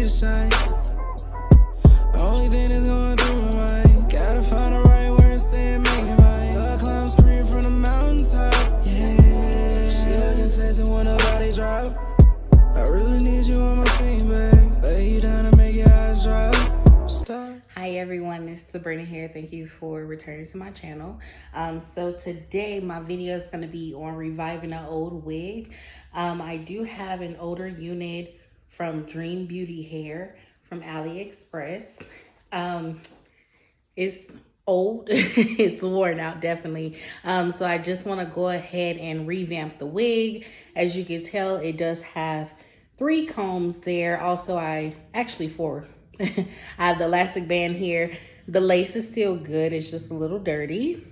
a shine. Only thing that's going through my mind. Gotta find the right words, say it, make it mine. Stuck climb scream from the mountaintop. Yeah, she looking sexy when her body drop. I really need you on my team, babe. Lay you down and make your eyes drop. Stop. Hi everyone, this is Sabrina here. Thank you for returning to my channel. So today my video is going to be on reviving an old wig. I do have an older unit from Dream Beauty Hair from Aliexpress. It's old, it's worn out definitely. So I just want to go ahead and revamp the wig. As you can tell, it does have 3 combs there. Also, four. I have the elastic band here. The lace is still good, it's just a little dirty.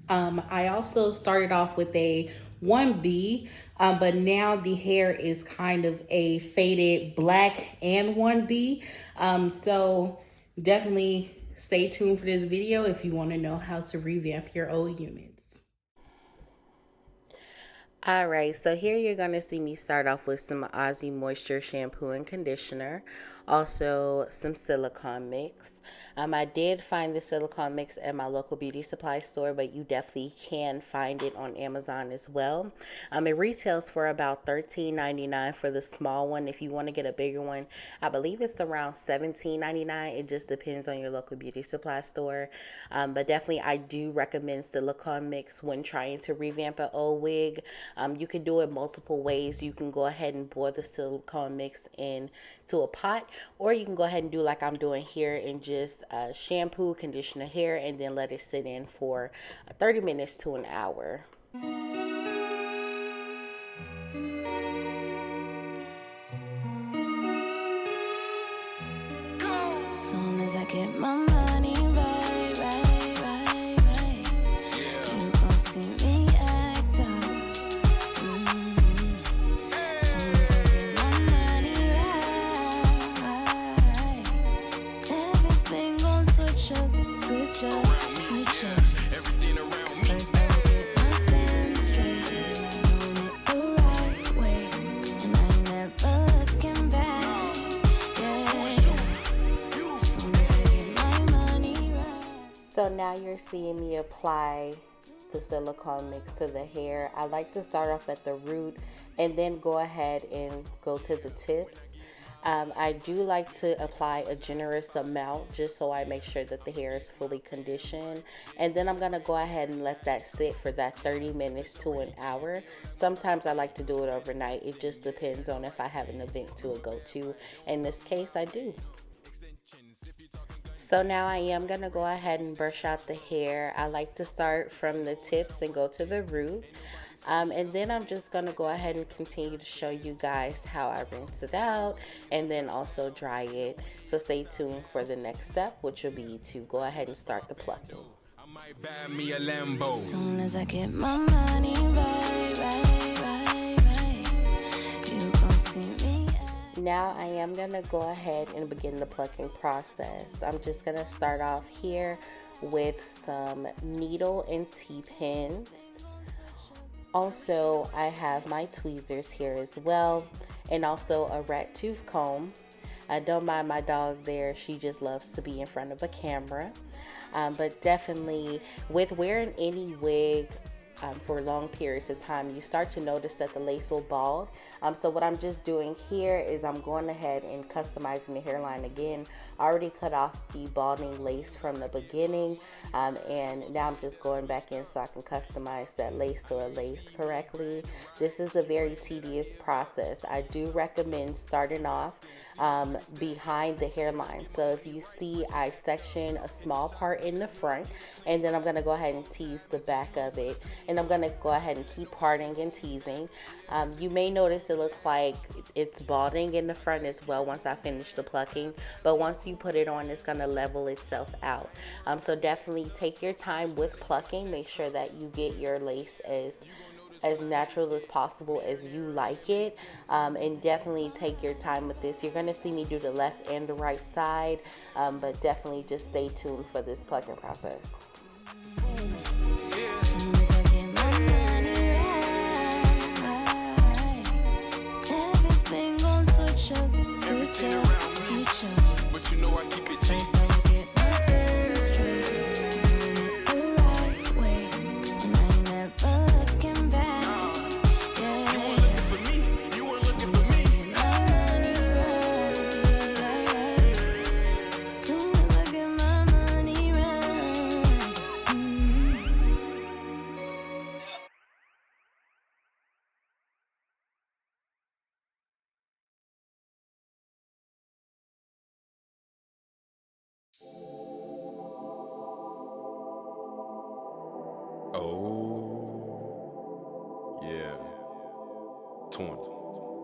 I also started off with a 1B, but now the hair is kind of a faded black and 1B. So definitely stay tuned for this video if you want to know how to revamp your old units. Alright, so here you're going to see me start off with some Aussie Moisture shampoo and conditioner. Also some silicone mix. I did find the silicone mix at my local beauty supply store, but you definitely can find it on Amazon as well. It retails for about $13.99 for the small one. If you want to get a bigger one, I believe it's around $17.99. It just depends on your local beauty supply store. But definitely I do recommend silicone mix when trying to revamp an old wig. You can do it multiple ways. You can go ahead and pour the silicone mix into a pot, or you can go ahead and do like I'm doing here and just shampoo, condition the hair, and then let it sit in for 30 minutes to an hour. Soon as I get my money right, you gon' see me act up. Soon as I get my money right, everything gon' switch up. Everything around me. First I get my fam straight, doing it the right way, and I ain't never looking back. Soon as I get my money right. So now you're seeing me apply the silicone mix to the hair. I like to start off at the root and then go ahead and go to the tips. I do like to apply a generous amount just so I make sure that the hair is fully conditioned. And then I'm going to go ahead and let that sit for that 30 minutes to an hour. Sometimes I like to do it overnight. It just depends on if I have an event to go to. In this case, I do. So now I am going to go ahead and brush out the hair. I like to start from the tips and go to the root. And then I'm just going to go ahead and continue to show you guys how I rinse it out and then also dry it. So stay tuned for the next step, which will be to go ahead and start the plucking. I might buy me a Lambo. Soon as I get my money right, you gon' see me. Now I am going to go ahead and begin the plucking process. I'm just going to start off here with some needle and T-pins. Also, I have my tweezers here as well, and also a rat tooth comb. I don't mind my dog there. She just loves to be in front of a camera. But definitely with wearing any wig for long periods of time, you start to notice that the lace will bald. So what I'm just doing here is I'm going ahead and customizing the hairline again. I already cut off the balding lace from the beginning, and now I'm just going back in so I can customize that lace so it lays correctly. This is a very tedious process. I do recommend starting off behind the hairline. So if you see, I section a small part in the front, and then I'm going to go ahead and tease the back of it. And I'm going to go ahead and keep parting and teasing. You may notice it looks like it's balding in the front as well once I finish the plucking, but once you put it on, it's going to level itself out. So definitely take your time with plucking. Make sure that you get your lace as natural as possible as you like it, and definitely take your time with this. You're going to see me do the left and the right side, but definitely just stay tuned for this plucking process. Soon as I get my money right, everything gon' switch up. switch up. But you know I keep it cheap. First I'ma get my fam straight, doing it the right way, and I ain't never looking back. Yeah, For me, you weren't looking for me. my money right. Soon as I get my money right. Oh, yeah. 20.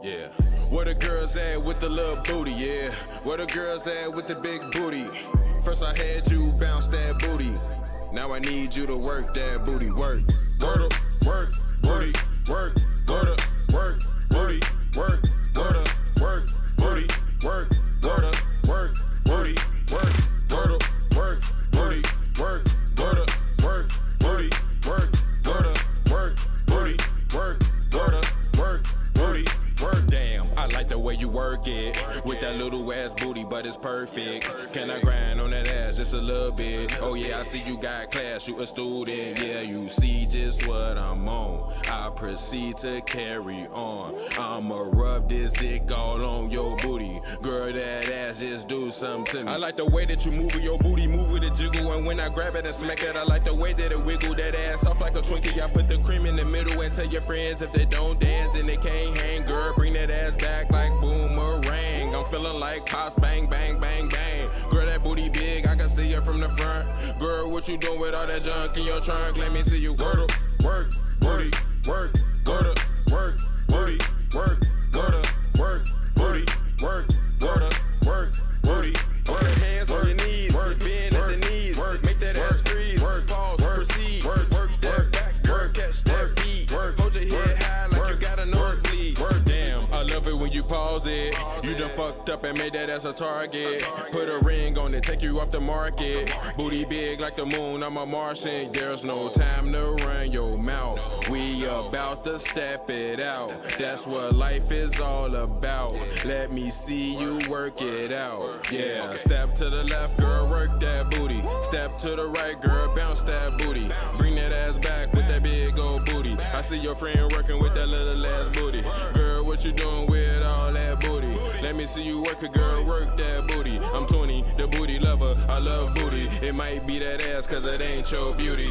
Yeah. Where the girls at with the little booty, yeah. Where the girls at with the big booty. First I had you bounce that booty. Now I need you to work that booty. Work, work, work, booty, work, work, work, booty, work, work, work, booty, work, work, work, booty, work, work, work, booty, work, work, work, booty, work, work, booty, work, work, booty, work. Damn, I like the way you work it with that little ass booty, but it's perfect. Can I grind on that ass just a little bit? Oh yeah, I see you got class, you a student. Yeah, you see just what I'm on. I proceed to carry on. I'ma rub this dick all on your booty. Girl, that ass just do something to me. I like the way that you move your booty, move it and jiggle. And when I grab it and smack it, I like the way that it wiggle that ass off like a Twinkie. I put the cream in the middle and tell your friends if they don't dance, then they can't hang. Girl, bring that ass back like boomerang. I'm feeling like pops, bang, bang, bang, bang. Girl, that booty big, I can see you from the front. Girl, what you doing with all that junk in your trunk? Let me see you work, work, booty, work, go to work, booty, work, go to work, booty, work, go to work, booty. Put your hands on your knees, bend at the knees, make that ass freeze, pause, proceed, work that back, work, catch that beat, hold your head high like you got a nosebleed. Damn, I love it when you pause it. You done fucked up and made that as a target. Put a ring on it, take you off the market. Booty big like the moon, I'm a Martian. There's no time to run your mouth. We about to step it out. That's what life is all about. Let me see you work it out. Yeah, step to the left, girl, work that booty. Step to the right, girl, bounce that booty. Bring that ass back with that big old booty. I see your friend working with that little ass booty. Girl, what you doing with all that booty? Let me see you work it, girl, work that booty. I'm 20, the booty lover, I love booty. It might be that ass, cause it ain't your beauty.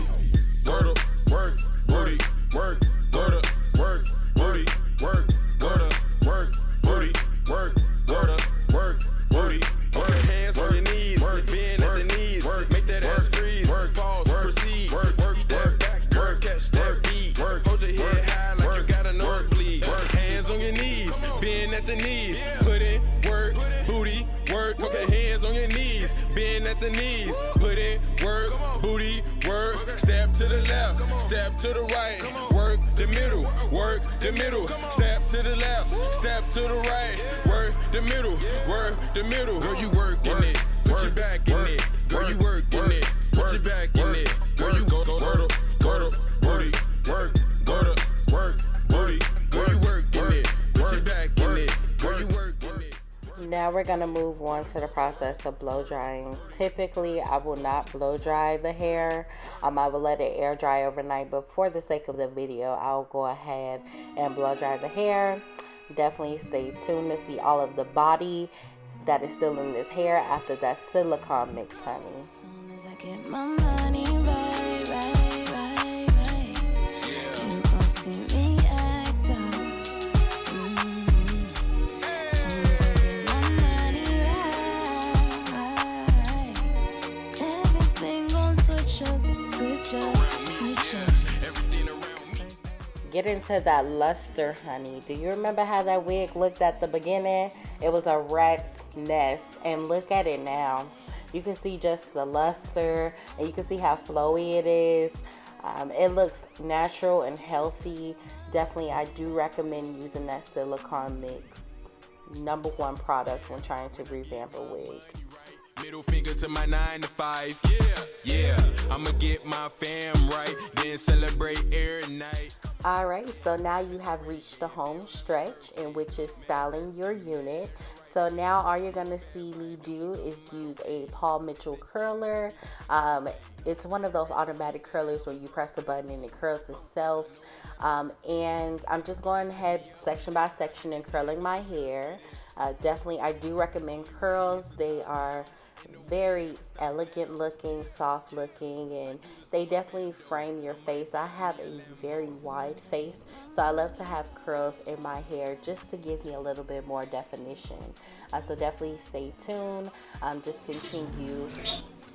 Work, work, booty, work, go to work, booty, work, go to work, booty, work, go to work, booty. Put your hands on your knees, bend at the knees, make that ass freeze, pause, proceed, work that back, work, catch that beat, hold your head high like you got a nosebleed. Hands on your knees, bend at the knees, put in work, booty, work. Okay, hands on your knees, bend at the knees, put in work, booty, work. Step to the left, step to the right, work the middle, step to the left, step to the right, work the middle, work the middle. Girl, you working it, put your back in it. Girl, you working it, put your back in it. Girl, you go to booty, work, go to work, booty. Girl, you working it, put your back in it. Girl, you working it. Now we're gonna move on to the process of blow drying. Typically, I will not blow dry the hair. I will let it air dry overnight, but for the sake of the video, I'll go ahead and blow dry the hair. Definitely stay tuned to see all of the body that is still in this hair after that silicone mix, honey. As soon as I get my money right, you gon' see me act out. Soon as I get my money right, everything gon' switch up. Get into that luster, honey. Do you remember how that wig looked at the beginning? It was a rat's nest, and look at it now. You can see just the luster, and you can see how flowy it is. It looks natural and healthy. Definitely, I do recommend using that silicone mix. #1 product when trying to revamp a wig. Middle finger to my 9 to 5. Yeah, I'ma get my fam right, then celebrate every night. Alright, so now you have reached the home stretch, in which is styling your unit. So now all you're going to see me do is use a Paul Mitchell curler. It's one of those automatic curlers where you press a button and it curls itself. And I'm just going ahead section by section and curling my hair. Definitely, I do recommend curls. They are very elegant looking, soft looking, and they definitely frame your face. I have a very wide face, so I love to have curls in my hair just to give me a little bit more definition. So definitely stay tuned. Just continue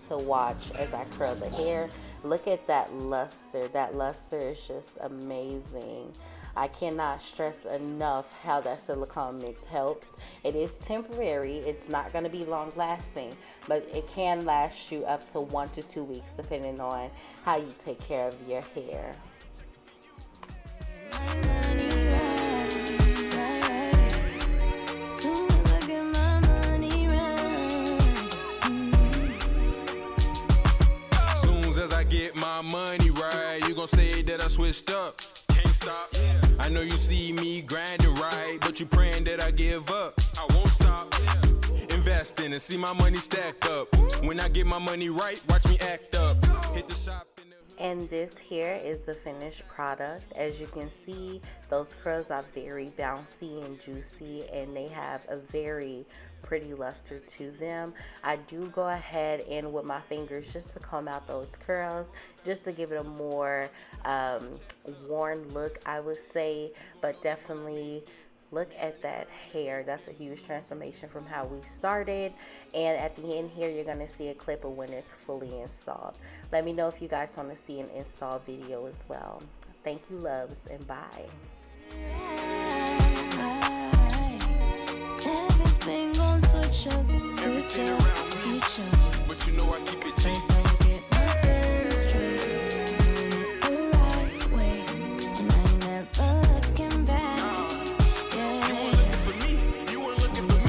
to watch as I curl the hair. Look at that luster. That luster is just amazing. I cannot stress enough how that silicone mix helps. It is temporary. It's not going to be long lasting, but it can last you up to 1 to 2 weeks depending on how you take care of your hair. Soon as I get my money right, you gon' say that I switched up. Can't stop. I know you see me grinding right, but you praying that I give up. I won't stop. Investing and see my money stack up. When I get my money right, watch me act up. Hit the shop. And this here is the finished product. As you can see, those curls are very bouncy and juicy, and they have a very pretty luster to them. I do go ahead and with my fingers just to comb out those curls, just to give it a more worn look, I would say. But definitely look at that hair. That's a huge transformation from how we started. And at the end here, you're going to see a clip of when it's fully installed. Let me know if you guys want to see an install video as well. Thank you, loves, and bye.